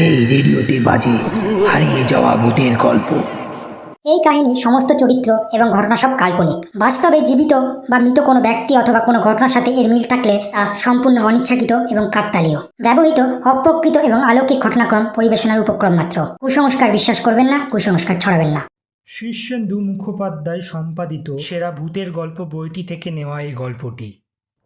এই রেডিওতে বাজে হারিয়ে যাওয়া ভূতের গল্প। এই কাহিনীর সমস্ত চরিত্র এবং ঘটনা সব কাল্পনিক। বাস্তবে জীবিত বা মৃত কোনো ব্যক্তি অথবা কোনো ঘটনার সাথে এর মিল থাকলে তা সম্পূর্ণ অনিচ্ছাকৃত এবং কাকতালীয়। ব্যবহৃত অপ্রকৃত এবং অলৌকিক ঘটনাক্রম পরিবেশনার উপক্রম মাত্র। কুসংস্কার বিশ্বাস করবেন না, কুসংস্কার ছড়াবেন না। শীর্ষেন্দু মুখোপাধ্যায় সম্পাদিত সেরা ভূতের গল্প বইটি থেকে নেওয়া এই গল্পটি।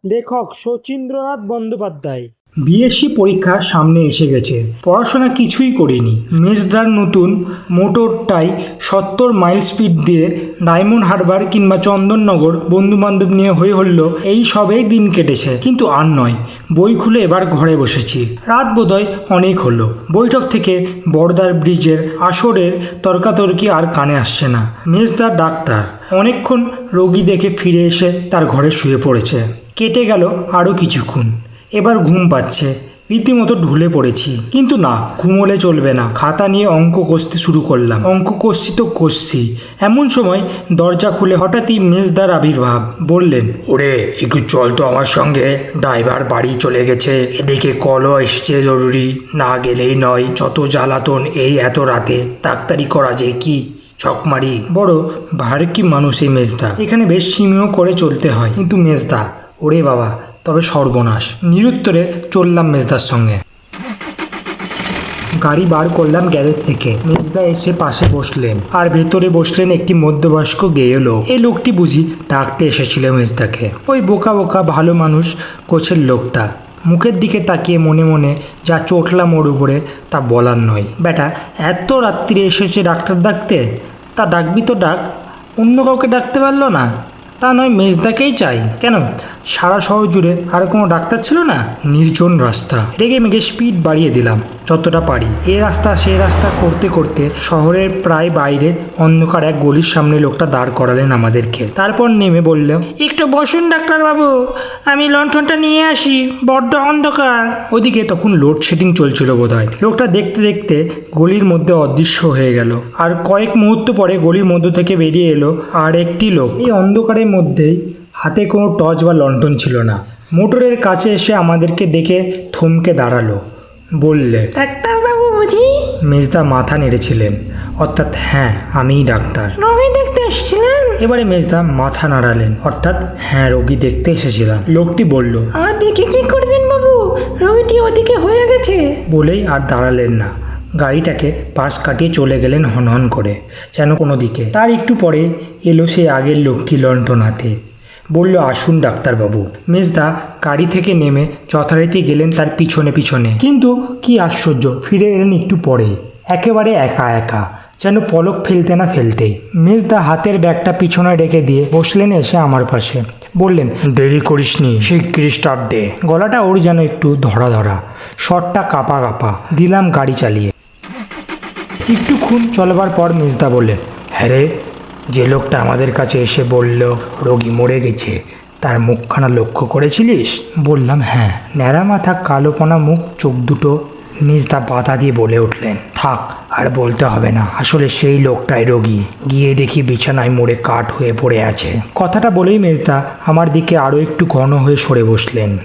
লেখক শচীন্দ্রনাথ বন্দ্যোপাধ্যায়। বিএসসি পরীক্ষা সামনে এসে গেছে, পড়াশোনা কিছুই করিনি। মেজদার নতুন মোটরটাই 70 মাইল স্পিড দিয়ে ডায়মন্ড হারবার কিংবা চন্দননগর বন্ধুবান্ধব নিয়ে হয়ে হলো এই সবেই দিন কেটেছে। কিন্তু আর নয়, বই খুলে এবার ঘরে বসেছি। রাত বোধহয় অনেক হলো। বৈঠক থেকে বর্দার ব্রিজের আসরের তর্কাতর্কি আর কানে আসছে না। মেজদার ডাক্তার অনেকক্ষণ রোগী দেখে ফিরে এসে তার ঘরে শুয়ে পড়েছে। কেটে গেল আরও কিছুক্ষণ। এবার ঘুম পাচ্ছে, রীতিমতো ঢুলে পড়েছি। কিন্তু না, ঘুমোলে চলবে না। খাতা নিয়ে অঙ্ক কষতে শুরু করলাম। অঙ্ক কষছি তো কষছি, এমন সময় দরজা খুলে হঠাৎই মেজদার আবির্ভাব। বললেন, ওরে একটু চল তো আমার সঙ্গে, ড্রাইভার বাড়ি চলে গেছে, এদিকে কলও এসেছে জরুরি, না গেলেই নয়। যত জ্বালাতন এই এত রাতে, ডাক্তারি করা যে কি চকমারি। বড় ভারকি মানুষ এই মেজদা, এখানে বেশ সিমিও করে চলতে হয়। কিন্তু মেজদা, ওরে বাবা, তবে সর্বনাশ। নিরুত্তরে চললাম মেজদার সঙ্গে। গাড়ি বার করলাম গ্যারেজ থেকে। মেজদা এসে পাশে বসলেন, আর ভেতরে বসলেন একটি মধ্যবয়স্ক গেয়ে লোক। এই লোকটি বুঝি ডাকতে এসেছিল মেজদাকে। ওই বোকা বোকা ভালো মানুষ গোছের লোকটা। মুখের দিকে তাকিয়ে মনে মনে যা চটলাম ওর উপরে তা বলার নয়। বেটা, এত রাত্রিরে এসেছে ডাক্তার ডাকতে, তা ডাকবি তো ডাক, অন্য কাউকে ডাকতে পারলো না? তা নয় মেজদাকেই চাই কেন? সারা শহর জুড়ে আর কোনো ডাক্তার ছিল না? নির্জন রাস্তা। রেগে মেগে স্পিড বাড়িয়ে দিলাম যতটা পারি। এ রাস্তা সে রাস্তা করতে করতে শহরের প্রায় বাইরে অন্ধকার এক গলির সামনে লোকটা দাঁড় করালেন আমাদেরকে। তারপর নেমে বলল, একটু বসুন ডাক্তারবাবু, আমি লণ্ঠনটা নিয়ে আসি, বড্ড অন্ধকার। ওদিকে তখন লোডশেডিং চলছিল বোধহয়। লোকটা দেখতে দেখতে গলির মধ্যে অদৃশ্য হয়ে গেল। আর কয়েক মুহূর্ত পরে গলির মধ্য থেকে বেরিয়ে এলো আর একটি লোক। এই অন্ধকারের মধ্যেই হাতে কোনো টর্চ বা লণ্ঠন ছিল না। মোটরের কাছে এসে আমাদেরকে দেখে থমকে দাঁড়ালো। বললে, ডাক্তারবাবু বুঝি? মেজদা মাথা নেড়েছিলেন, অর্থাৎ হ্যাঁ, আমিই ডাক্তার। রোগী দেখতে এসেছিলেন? এবারে মেজদা মাথা নাড়ালেন, অর্থাৎ হ্যাঁ, রোগী দেখতে এসেছিলাম। লোকটি বলল, আর দেখে কি করবেন বাবু, রোগীটি ওদিকে হয়ে গেছে। বলেই আর দাঁড়ালেন না। গাড়িটাকে পাশ কাটিয়ে চলে গেলেন হনহন করে, যেন কোনো দিকে। তার একটু পরে এলো সেই আগের লোকটি লণ্ঠন হাতে। বলল, আসুন ডাক্তারবাবু। মেজদা গাড়ি থেকে নেমে যথারীতি গেলেন তার পিছনে পিছনে। কিন্তু কি আশ্চর্য, ফিরে এলেন একটু পরে, একেবারে একা একা, যেন পলক ফেলতে না ফেলতেই। মেজদা হাতের ব্যাগটা পিছনে রেখে দিয়ে বসলেন এসে আমার পাশে। বললেন, দেরি করিসনি, শিগগিরি স্টার্ট দে। গলাটা ওর যেন একটু ধরা ধরা, শটটা কাঁপা কাঁপা। দিলাম গাড়ি চালিয়ে। একটুক্ষণ চলবার পর মেজদা বললেন, হ্যাঁ রে, যে লোকটা আমাদের কাছে এসে বলল রোগী মরে গেছে, তার মুখখানা লক্ষ্য করেছিলিস? বললাম, হ্যাঁ। ন্যাড়া মাথা, কালোপনা মুখ, চোখ দুটো। মেজদা বাধা দিয়ে বলে উঠলেন, থাক, আর বলতে হবে না, আসলে সেই লোকটাই রোগী। গিয়ে দেখি বিছানায় মরে কাঠ হয়ে পড়ে আছে। কথাটা বলেই মেজদা আমার দিকে আরও একটু ঘন হয়ে সরে বসলেন।